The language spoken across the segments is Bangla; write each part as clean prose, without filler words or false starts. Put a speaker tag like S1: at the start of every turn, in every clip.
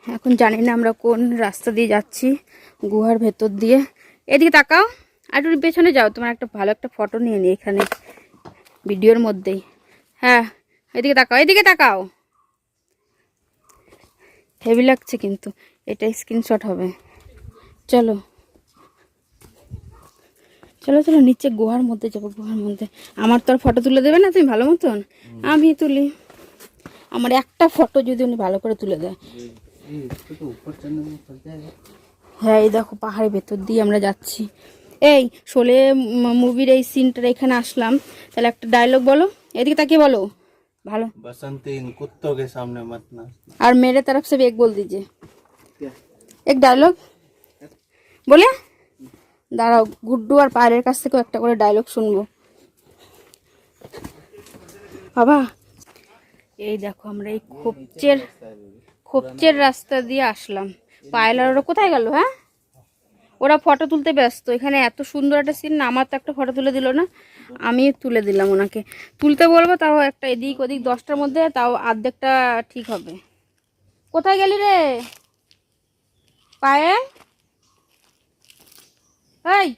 S1: এখন জানি না আমরা কোন রাস্তা দিয়ে যাচ্ছি, গুহার ভেতর দিয়ে। এদিকে তাকাও, আর একটু পেছনে যাও, তোমার একটা ভালো একটা ফটো নিয়ে নিই এখানে ভিডিওর মধ্যেই। হ্যাঁ, এদিকে তাকাও, এদিকে তাকাও। হেভি লাগছে কিন্তু, এটা স্ক্রিনশট হবে। চলো চলো চলো, নিচে গুহার মধ্যে যাবো, গুহার মধ্যে। আমার তো আর ফটো তুলে দেবে না তুমি ভালো মতন, আমি তুলি। আমার একটা ফটো যদি উনি ভালো করে তুলে দেয়। হ্যাঁ, এই দেখো পাহাড়ের ভেতর দিয়ে আমরা যাচ্ছি। এই শোলে মুভির এই সিনটার এখানে আসলাম, তাহলে একটা ডায়লগ বলো, এদিকে তাকিয়ে বলো ভালো।
S2: बसंती इन कुत्तों के सामने मत ना।
S1: আর मेरे तरफ से भी एक बोल दीजिए, एक डायलॉग বলে। দাঁড়াও, গুড্ডু আর পায়ের কাছ থেকেও একটা করে ডায়লগ শুনবো বাবা। এই দেখো আমরা এই খোপচের রাস্তা দিয়ে আসলাম। পায়েল আর ওরা কোথায় গেল? হ্যাঁ, ওরা ফটো তুলতে ব্যস্ত। এখানে এত সুন্দর একটা সিন না, আমার তো একটা ফটো তুলে দিল না, আমি তুলে দিলাম ওনাকে। তুলতে বলবো তাও একটা এদিক ওদিক 10টার মধ্যে, তাও অর্ধেকটা ঠিক হবে। কোথায় গেলি রে পায়েল? এই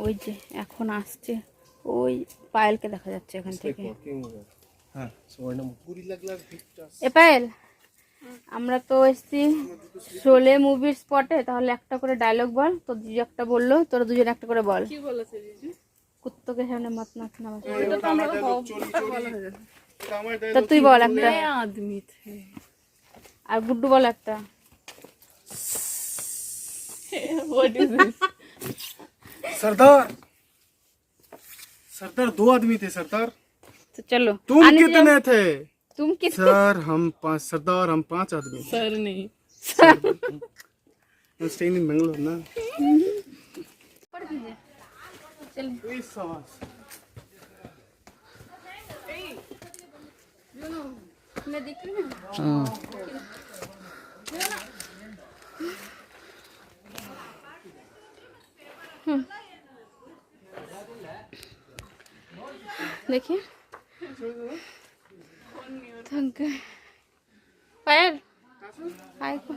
S1: ওই যে এখন আসছে, ওই পায়েলকে দেখা যাচ্ছে এখান থেকে। এ পায়েল, আমরা তো এসছি শোলে মুভির স্পটে, তাহলে একটা করে ডায়লগ বল। তো জিজু একটা বললো, তোরা দুজন একটা করে বল।
S3: কি বলেছে জিজু?
S1: কুত্তকে সামনে মত নাচ না।
S3: এটা তো আমরা
S1: তো তুই বল একটা,
S3: आदमी थे।
S1: আর গুড্ডু বল একটা।
S3: What is this?
S4: सरदार सरदार 2 आदमी थे सरदार।
S1: तो चलो,
S4: तुम
S1: आने से
S4: कितने थे?
S1: तुम कितने?
S4: सर हम 5 सरदार, हम 5 आदमी।
S3: सर नहीं।
S4: I'm staying in Bangalore ना।
S1: चल मैं दिख रही हूँ। देखिए थक गए। पायल हाय को